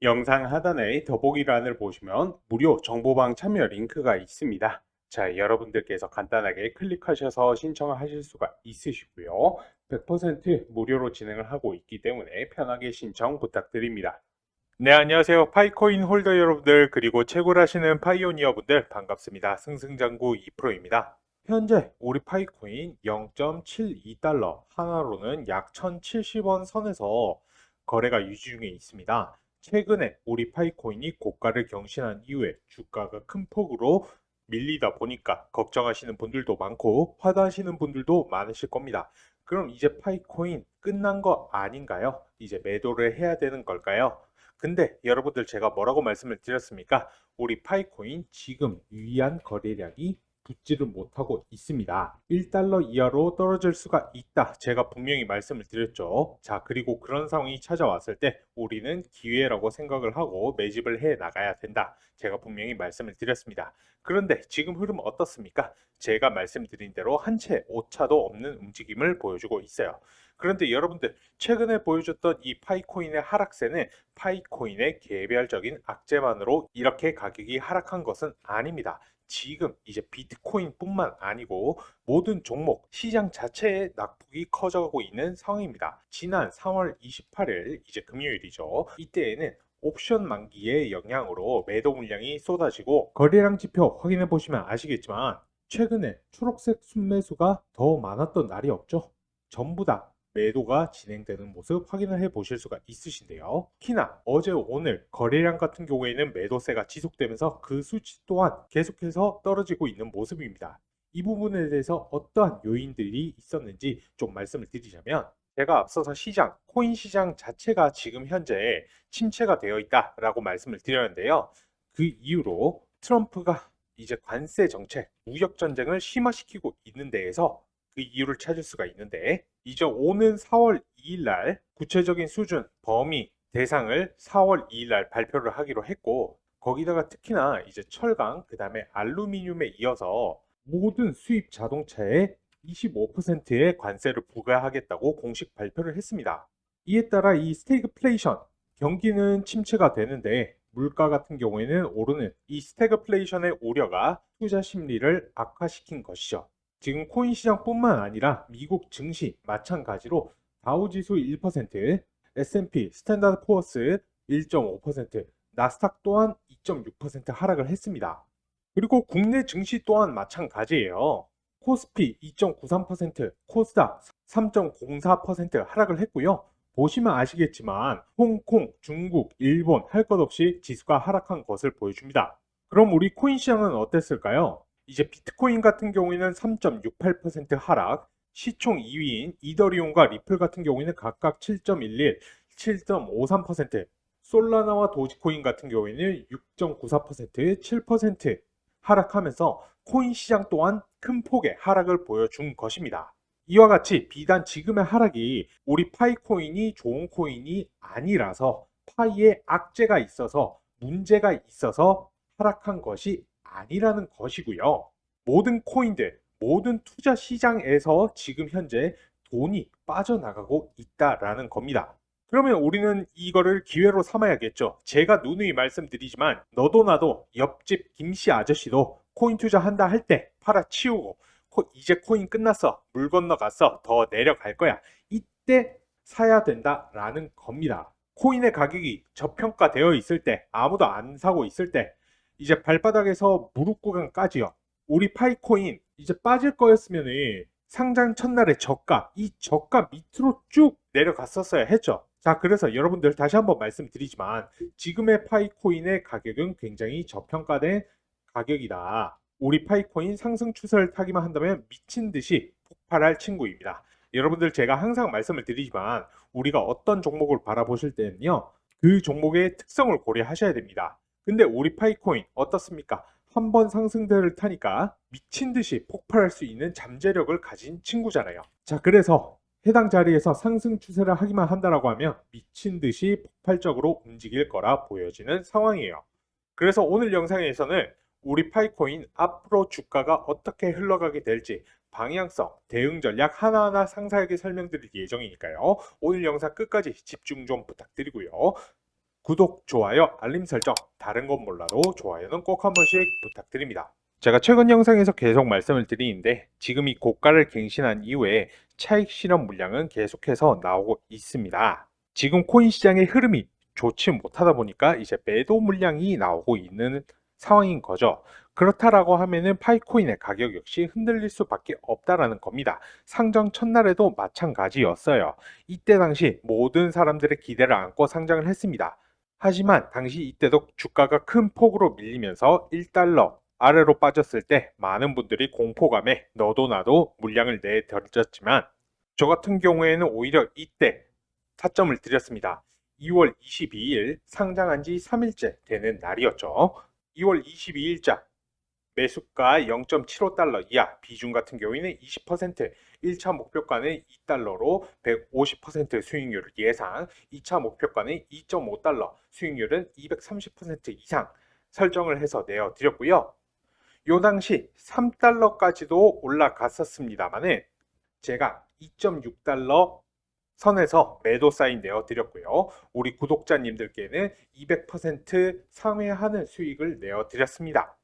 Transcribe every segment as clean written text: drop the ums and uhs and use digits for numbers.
영상 하단에 더보기란을 보시면 무료 정보방 참여 링크가 있습니다. 자, 여러분들께서 간단하게 클릭하셔서 신청을 하실 수가 있으시고요. 100% 무료로 진행을 하고 있기 때문에 편하게 신청 부탁드립니다. 네, 안녕하세요. 파이코인 홀더 여러분들, 그리고 채굴하시는 파이오니어 분들 반갑습니다. 승승장구 2%입니다. 현재 우리 파이코인 0.72달러, 하나로는 약 1070원 선에서 거래가 유지 중에 있습니다. 최근에 우리 파이코인이 고가를 경신한 이후에 주가가 큰 폭으로 밀리다 보니까 걱정하시는 분들도 많고 화나시는 분들도 많으실 겁니다. 그럼 이제 파이코인 끝난 거 아닌가요? 이제 매도를 해야 되는 걸까요? 근데 여러분들, 제가 뭐라고 말씀을 드렸습니까? 우리 파이코인 지금 유의한 거래량이 붙지를 못하고 있습니다. 1달러 이하로 떨어질 수가 있다, 제가 분명히 말씀을 드렸죠. 자, 그리고 그런 상황이 찾아왔을 때 우리는 기회라고 생각을 하고 매집을 해 나가야 된다, 제가 분명히 말씀을 드렸습니다. 그런데 지금 흐름 어떻습니까? 제가 말씀드린 대로 한 채 오차도 없는 움직임을 보여주고 있어요. 그런데 여러분들, 최근에 보여줬던 이 파이코인의 하락세는 파이코인의 개별적인 악재만으로 이렇게 가격이 하락한 것은 아닙니다. 지금 이제 비트코인뿐만 아니고 모든 종목 시장 자체의 낙폭이 커져가고 있는 상황입니다. 지난 3월 28일, 이제 금요일이죠. 이때에는 옵션 만기의 영향으로 매도 물량이 쏟아지고, 거래량 지표 확인해 보시면 아시겠지만 최근에 초록색 순매수가 더 많았던 날이 없죠. 전부 다 매도가 진행되는 모습 확인을 해 보실 수가 있으신데요. 특히나 어제 오늘 거래량 같은 경우에는 매도세가 지속되면서 그 수치 또한 계속해서 떨어지고 있는 모습입니다. 이 부분에 대해서 어떠한 요인들이 있었는지 좀 말씀을 드리자면, 제가 앞서서 코인 시장 자체가 지금 현재 침체가 되어 있다라고 말씀을 드렸는데요. 그 이후로 트럼프가 이제 관세 정책, 무역 전쟁을 심화시키고 있는 데에서 그 이유를 찾을 수가 있는데, 이제 오는 4월 2일 날 구체적인 수준, 범위, 대상을 4월 2일 날 발표를 하기로 했고, 거기다가 특히나 이제 철강, 그 다음에 알루미늄에 이어서 모든 수입 자동차에 25%의 관세를 부과하겠다고 공식 발표를 했습니다. 이에 따라 이 스태그플레이션, 경기는 침체가 되는데 물가 같은 경우에는 오르는 이 스태그플레이션의 우려가 투자 심리를 악화시킨 것이죠. 지금 코인 시장뿐만 아니라 미국 증시 마찬가지로 다우지수 1%, S&P 스탠다드 포어스 1.5%, 나스닥 또한 2.6% 하락을 했습니다. 그리고 국내 증시 또한 마찬가지예요. 코스피 2.93%, 코스닥 3.04% 하락을 했고요. 보시면 아시겠지만 홍콩, 중국, 일본 할 것 없이 지수가 하락한 것을 보여줍니다. 그럼 우리 코인 시장은 어땠을까요? 이제 비트코인 같은 경우에는 3.68% 하락, 시총 2위인 이더리움과 리플 같은 경우에는 각각 7.11, 7.53%, 솔라나와 도지코인 같은 경우에는 6.94%, 7% 하락하면서 코인 시장 또한 큰 폭의 하락을 보여준 것입니다. 이와 같이 비단 지금의 하락이 우리 파이코인이 좋은 코인이 아니라서, 파이에 악재가 있어서, 문제가 있어서 하락한 것이 아니라는 것이고요. 모든 코인들, 모든 투자 시장에서 지금 현재 돈이 빠져나가고 있다라는 겁니다. 그러면 우리는 이거를 기회로 삼아야겠죠. 제가 누누이 말씀드리지만 너도 나도 옆집 김씨 아저씨도 코인 투자한다 할 때 팔아치우고, 이제 코인 끝났어, 물 건너갔어, 더 내려갈 거야, 이때 사야 된다라는 겁니다. 코인의 가격이 저평가되어 있을 때, 아무도 안 사고 있을 때, 이제 발바닥에서 무릎 구간까지요. 우리 파이코인 이제 빠질 거였으면 상장 첫날의 저가, 이 저가 밑으로 쭉 내려갔었어야 했죠. 자, 그래서 여러분들 다시 한번 말씀드리지만 지금의 파이코인의 가격은 굉장히 저평가된 가격이다. 우리 파이코인 상승 추세를 타기만 한다면 미친 듯이 폭발할 친구입니다. 여러분들, 제가 항상 말씀을 드리지만 우리가 어떤 종목을 바라보실 때는요, 그 종목의 특성을 고려하셔야 됩니다. 근데 우리 파이코인 어떻습니까? 한번 상승대를 타니까 미친 듯이 폭발할 수 있는 잠재력을 가진 친구잖아요. 자, 그래서 해당 자리에서 상승 추세를 하기만 한다라고 하면 미친 듯이 폭발적으로 움직일 거라 보여지는 상황이에요. 그래서 오늘 영상에서는 우리 파이코인 앞으로 주가가 어떻게 흘러가게 될지, 방향성, 대응 전략 하나하나 상세하게 설명드릴 예정이니까요. 오늘 영상 끝까지 집중 좀 부탁드리고요. 구독, 좋아요, 알림 설정, 다른 건 몰라도 좋아요는 꼭 한 번씩 부탁드립니다. 제가 최근 영상에서 계속 말씀을 드리는데 지금 이 고가를 갱신한 이후에 차익 실현 물량은 계속해서 나오고 있습니다. 지금 코인 시장의 흐름이 좋지 못하다 보니까 이제 매도 물량이 나오고 있는 상황인 거죠. 그렇다라고 하면은 파이코인의 가격 역시 흔들릴 수밖에 없다라는 겁니다. 상장 첫날에도 마찬가지였어요. 이때 당시 모든 사람들의 기대를 안고 상장을 했습니다. 하지만 당시 이때도 주가가 큰 폭으로 밀리면서 1달러 아래로 빠졌을 때 많은 분들이 공포감에 너도 나도 물량을 내던졌지만 저 같은 경우에는 오히려 이때 타점을 드렸습니다. 2월 22일 상장한 지 3일째 되는 날이었죠. 2월 22일자 매수가 0.75달러 이하, 비중 같은 경우에는 20%, 1차 목표가는 2달러로 150% 수익률 예상, 2차 목표가는 2.5달러, 수익률은 230% 이상 설정을 해서 내어드렸고요. 요 당시 3달러까지도 올라갔었습니다만은 제가 2.6달러 선에서 매도 사인 내어드렸고요. 우리 구독자님들께는 200% 상회하는 수익을 내어드렸습니다.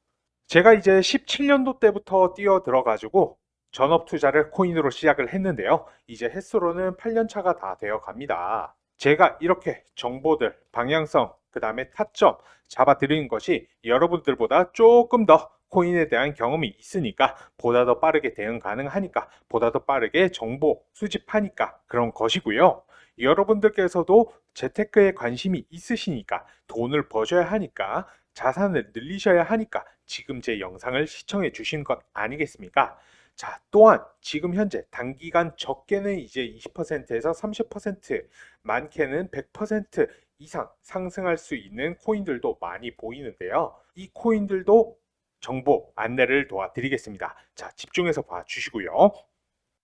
제가 이제 17년도 때부터 뛰어들어가지고 전업 투자를 코인으로 시작을 했는데요. 이제 횟수로는 8년 차가 다 되어 갑니다. 제가 이렇게 정보들, 방향성, 그 다음에 타점 잡아드리는 것이 여러분들보다 조금 더 코인에 대한 경험이 있으니까, 보다 더 빠르게 대응 가능하니까, 보다 더 빠르게 정보 수집하니까 그런 것이고요. 여러분들께서도 재테크에 관심이 있으시니까, 돈을 버셔야 하니까, 자산을 늘리셔야 하니까 지금 제 영상을 시청해 주신 것 아니겠습니까? 자, 또한 지금 현재 단기간 적게는 이제 20%에서 30%, 많게는 100% 이상 상승할 수 있는 코인들도 많이 보이는데요. 이 코인들도 정보 안내를 도와드리겠습니다. 자, 집중해서 봐주시고요.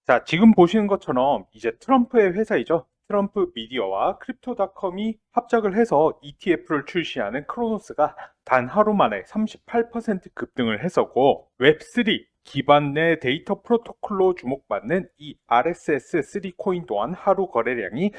자, 지금 보시는 것처럼 이제 트럼프의 회사이죠. 트럼프 미디어와 크립토닷컴이 합작을 해서 ETF를 출시하는 크로노스가 단 하루 만에 38% 급등을 했었고, 웹3 기반의 데이터 프로토콜로 주목받는 이 RSS3 코인 또한 하루 거래량이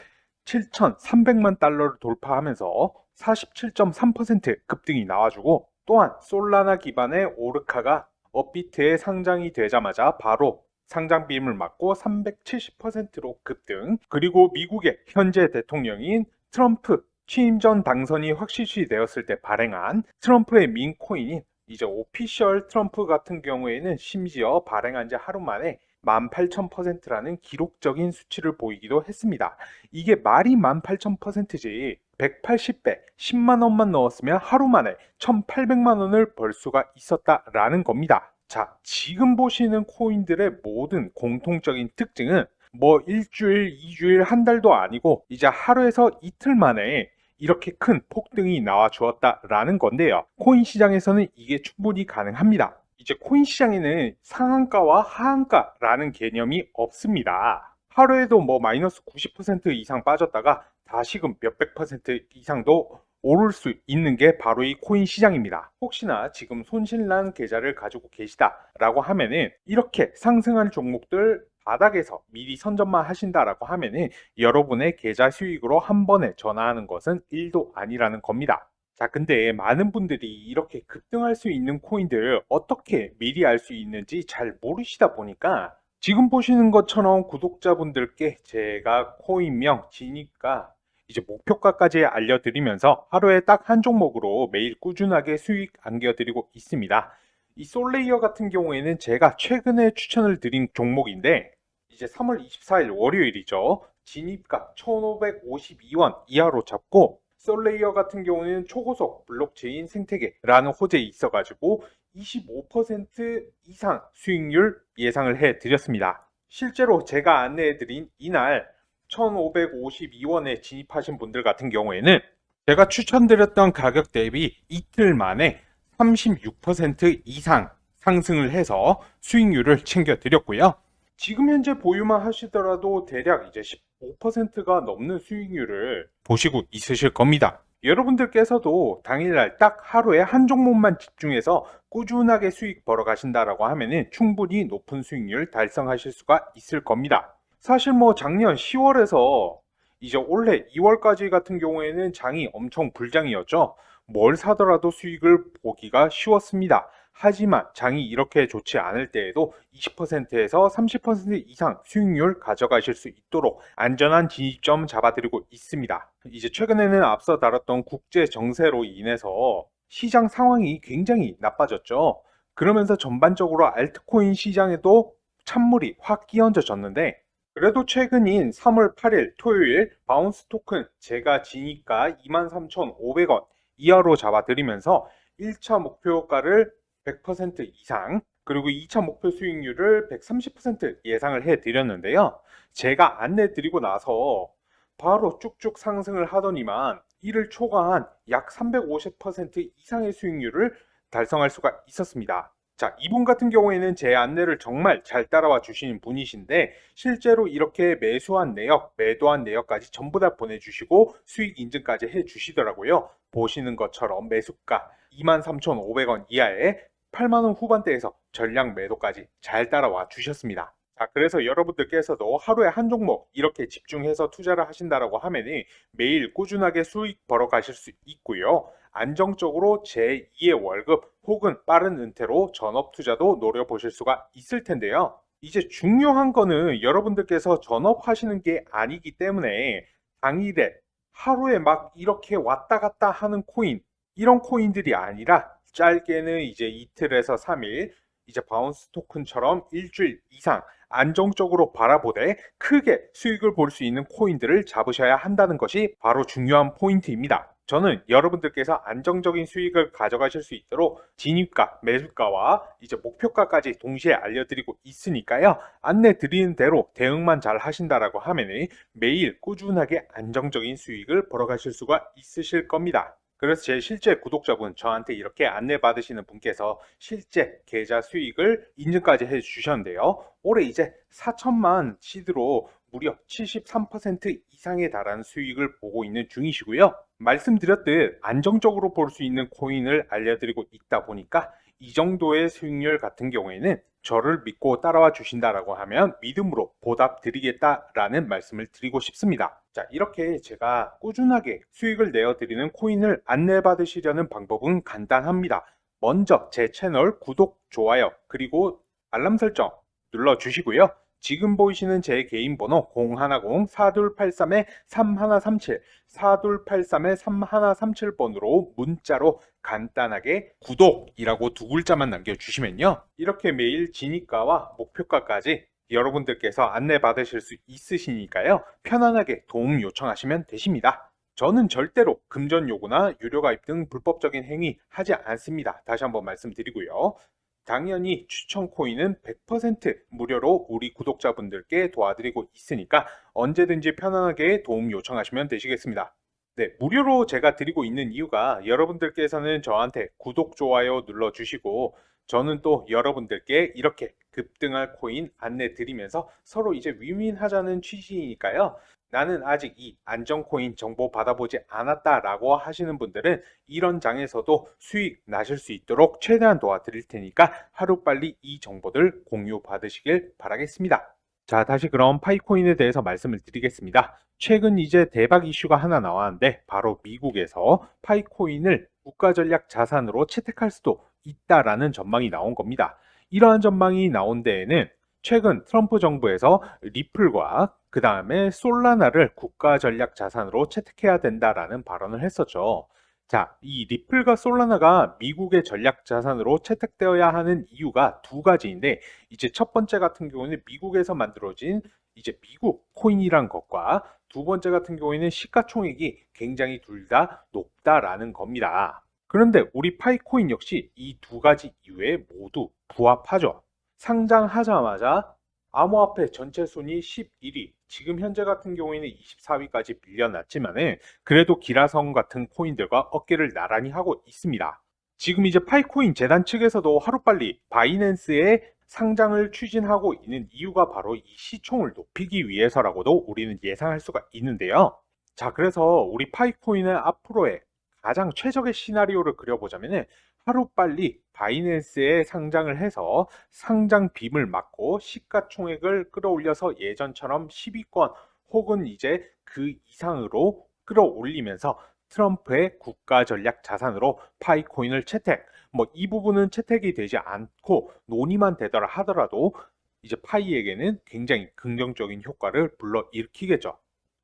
7,300만 달러를 돌파하면서 47.3% 급등이 나와주고, 또한 솔라나 기반의 오르카가 업비트에 상장이 되자마자 바로 상장 비임을 맞고 370%로 급등, 그리고 미국의 현재 대통령인 트럼프 취임 전 당선이 확실시 되었을 때 발행한 트럼프의 민코인인 이제 오피셜 트럼프 같은 경우에는 심지어 발행한 지 하루 만에 18,000%라는 기록적인 수치를 보이기도 했습니다. 이게 말이 18,000%지 180배, 10만 원만 넣었으면 하루 만에 1,800만 원을 벌 수가 있었다라는 겁니다. 자, 지금 보시는 코인들의 모든 공통적인 특징은 뭐 일주일, 2주일, 한 달도 아니고 이제 하루에서 이틀 만에 이렇게 큰 폭등이 나와 주었다라는 건데요. 코인 시장에서는 이게 충분히 가능합니다. 이제 코인 시장에는 상한가와 하한가라는 개념이 없습니다. 하루에도 뭐 마이너스 90% 이상 빠졌다가 다시금 몇백 퍼센트 이상도 오를 수 있는 게 바로 이 코인 시장입니다. 혹시나 지금 손실난 계좌를 가지고 계시다라고 하면은, 이렇게 상승한 종목들 바닥에서 미리 선점만 하신다라고 하면은 여러분의 계좌 수익으로 한 번에 전화하는 것은 1도 아니라는 겁니다. 자, 근데 많은 분들이 이렇게 급등할 수 있는 코인들 어떻게 미리 알 수 있는지 잘 모르시다 보니까 지금 보시는 것처럼 구독자분들께 제가 코인명, 진입가, 이제 목표가까지 알려드리면서 하루에 딱 한 종목으로 매일 꾸준하게 수익 안겨드리고 있습니다. 이 솔레이어 같은 경우에는 제가 최근에 추천을 드린 종목인데, 이제 3월 24일 월요일이죠. 진입가 1,552원 이하로 잡고, 솔레이어 같은 경우는 초고속 블록체인 생태계라는 호재에 있어가지고 25% 이상 수익률 예상을 해드렸습니다. 실제로 제가 안내해드린 이날 1,552원에 진입하신 분들 같은 경우에는 제가 추천드렸던 가격 대비 이틀 만에 36% 이상 상승을 해서 수익률을 챙겨드렸고요. 지금 현재 보유만 하시더라도 대략 이제 15%가 넘는 수익률을 보시고 있으실 겁니다. 여러분들께서도 당일날 딱 하루에 한 종목만 집중해서 꾸준하게 수익 벌어 가신다라고 하면은 충분히 높은 수익률 달성하실 수가 있을 겁니다. 사실 뭐 작년 10월에서 이제 올해 2월까지 같은 경우에는 장이 엄청 불장이었죠. 뭘 사더라도 수익을 보기가 쉬웠습니다. 하지만 장이 이렇게 좋지 않을 때에도 20%에서 30% 이상 수익률 가져가실 수 있도록 안전한 진입점 잡아드리고 있습니다. 이제 최근에는 앞서 다뤘던 국제 정세로 인해서 시장 상황이 굉장히 나빠졌죠. 그러면서 전반적으로 알트코인 시장에도 찬물이 확 끼얹어졌는데, 그래도 최근인 3월 8일 토요일 바운스 토큰 제가 지니까 23,500원 이하로 잡아드리면서 1차 목표가를 100% 이상, 그리고 2차 목표 수익률을 130% 예상을 해드렸는데요. 제가 안내 드리고 나서 바로 쭉쭉 상승을 하더니만 이를 초과한 약 350% 이상의 수익률을 달성할 수가 있었습니다. 자, 이분 같은 경우에는 제 안내를 정말 잘 따라와 주시는 분이신데, 실제로 이렇게 매수한 내역, 매도한 내역까지 전부 다 보내주시고 수익 인증까지 해주시더라고요. 보시는 것처럼 매수가 23,500원 이하에 8만원 후반대에서 전량 매도까지 잘 따라와 주셨습니다. 자, 그래서 여러분들께서도 하루에 한 종목 이렇게 집중해서 투자를 하신다라고 하면은 매일 꾸준하게 수익 벌어 가실 수 있고요. 안정적으로 제2의 월급 혹은 빠른 은퇴로 전업 투자도 노려보실 수가 있을 텐데요. 이제 중요한 거는 여러분들께서 전업하시는 게 아니기 때문에 당일에 하루에 막 이렇게 왔다 갔다 하는 코인, 이런 코인들이 아니라 짧게는 이제 이틀에서 3일, 이제 바운스 토큰처럼 일주일 이상 안정적으로 바라보되 크게 수익을 볼 수 있는 코인들을 잡으셔야 한다는 것이 바로 중요한 포인트입니다. 저는 여러분들께서 안정적인 수익을 가져가실 수 있도록 진입가, 매수가와 이제 목표가까지 동시에 알려드리고 있으니까요. 안내 드리는 대로 대응만 잘 하신다라고 하면 매일 꾸준하게 안정적인 수익을 벌어가실 수가 있으실 겁니다. 그래서 제 실제 구독자분, 저한테 이렇게 안내받으시는 분께서 실제 계좌 수익을 인증까지 해주셨는데요. 올해 이제 4천만 시드로 무려 73% 이상에 달하는 수익을 보고 있는 중이시고요. 말씀드렸듯 안정적으로 볼 수 있는 코인을 알려드리고 있다 보니까 이 정도의 수익률 같은 경우에는 저를 믿고 따라와 주신다라고 하면 믿음으로 보답 드리겠다라는 말씀을 드리고 싶습니다. 자, 이렇게 제가 꾸준하게 수익을 내어드리는 코인을 안내받으시려는 방법은 간단합니다. 먼저 제 채널 구독, 좋아요, 그리고 알람 설정 눌러주시고요. 지금 보이시는 제 개인 번호 010-4283-3137, 4283-3137번으로 문자로 간단하게 구독이라고 두 글자만 남겨주시면요. 이렇게 매일 진입가와 목표가까지 여러분들께서 안내받으실 수 있으시니까요. 편안하게 도움 요청하시면 되십니다. 저는 절대로 금전 요구나 유료 가입 등 불법적인 행위 하지 않습니다. 다시 한번 말씀드리고요. 당연히 추천 코인은 100% 무료로 우리 구독자분들께 도와드리고 있으니까 언제든지 편안하게 도움 요청하시면 되시겠습니다. 네, 무료로 제가 드리고 있는 이유가 여러분들께서는 저한테 구독, 좋아요 눌러주시고 저는 또 여러분들께 이렇게 급등할 코인 안내 드리면서 서로 이제 윈윈하자는 취지이니까요. 나는 아직 이 안정코인 정보 받아보지 않았다라고 하시는 분들은 이런 장에서도 수익 나실 수 있도록 최대한 도와드릴 테니까 하루빨리 이 정보들 공유 받으시길 바라겠습니다. 자, 다시 그럼 파이코인에 대해서 말씀을 드리겠습니다. 최근 이제 대박 이슈가 하나 나왔는데 바로 미국에서 파이코인을 국가전략 자산으로 채택할 수도 있다라는 전망이 나온 겁니다. 이러한 전망이 나온 데에는 최근 트럼프 정부에서 리플과 그 다음에 솔라나를 국가 전략 자산으로 채택해야 된다라는 발언을 했었죠. 자, 이 리플과 솔라나가 미국의 전략 자산으로 채택되어야 하는 이유가 두 가지인데, 이제 첫 번째 같은 경우는 미국에서 만들어진 이제 미국 코인이란 것과 두 번째 같은 경우에는 시가총액이 굉장히 둘 다 높다라는 겁니다. 그런데 우리 파이코인 역시 이 두 가지 이유에 모두 부합하죠. 상장하자마자 암호화폐 전체 순위 11위, 지금 현재 같은 경우에는 24위까지 밀려났지만은 그래도 기라성 같은 코인들과 어깨를 나란히 하고 있습니다. 지금 이제 파이코인 재단 측에서도 하루빨리 바이낸스의 상장을 추진하고 있는 이유가 바로 이 시총을 높이기 위해서라고도 우리는 예상할 수가 있는데요. 자, 그래서 우리 파이코인은 앞으로의 가장 최적의 시나리오를 그려보자면은 하루빨리 바이낸스에 상장을 해서 상장 빔을 막고 시가총액을 끌어올려서 예전처럼 10위권 혹은 이제 그 이상으로 끌어올리면서 트럼프의 국가 전략 자산으로 파이코인을 채택, 뭐 이 부분은 채택이 되지 않고 논의만 되더라 하더라도 이제 파이에게는 굉장히 긍정적인 효과를 불러일으키겠죠.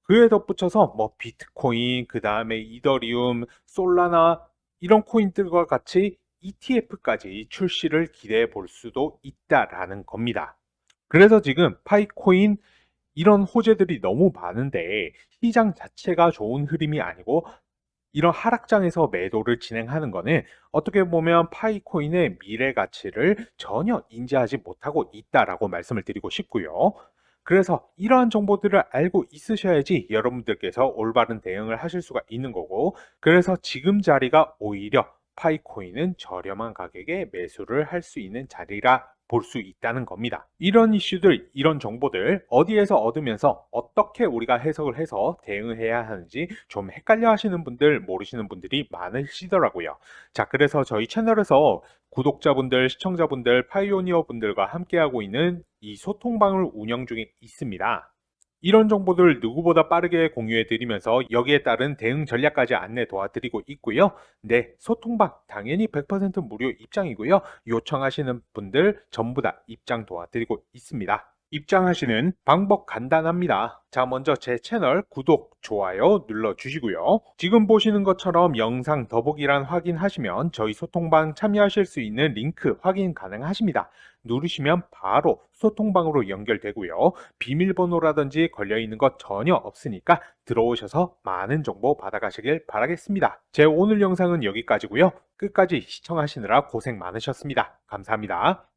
그에 덧붙여서 뭐 비트코인, 그 다음에 이더리움, 솔라나 이런 코인들과 같이 ETF까지 출시를 기대해 볼 수도 있다라는 겁니다. 그래서 지금 파이코인 이런 호재들이 너무 많은데 시장 자체가 좋은 흐름이 아니고 이런 하락장에서 매도를 진행하는 거는 어떻게 보면 파이코인의 미래 가치를 전혀 인지하지 못하고 있다라고 말씀을 드리고 싶고요. 그래서 이러한 정보들을 알고 있으셔야지 여러분들께서 올바른 대응을 하실 수가 있는 거고, 그래서 지금 자리가 오히려 파이코인은 저렴한 가격에 매수를 할 수 있는 자리라 볼 수 있다는 겁니다. 이런 이슈들, 이런 정보들 어디에서 얻으면서 어떻게 우리가 해석을 해서 대응을 해야 하는지 좀 헷갈려 하시는 분들, 모르시는 분들이 많으시더라고요. 자, 그래서 저희 채널에서 구독자분들, 시청자분들, 파이오니어 분들과 함께하고 있는 이 소통방을 운영 중에 있습니다. 이런 정보들 누구보다 빠르게 공유해 드리면서 여기에 따른 대응 전략까지 안내 도와드리고 있고요. 네, 소통방 당연히 100% 무료 입장이고요. 요청하시는 분들 전부 다 입장 도와드리고 있습니다. 입장하시는 방법 간단합니다. 자, 먼저 제 채널 구독, 좋아요 눌러주시고요. 지금 보시는 것처럼 영상 더보기란 확인하시면 저희 소통방 참여하실 수 있는 링크 확인 가능하십니다. 누르시면 바로 소통방으로 연결되고요. 비밀번호라든지 걸려있는 것 전혀 없으니까 들어오셔서 많은 정보 받아가시길 바라겠습니다. 제 오늘 영상은 여기까지고요. 끝까지 시청하시느라 고생 많으셨습니다. 감사합니다.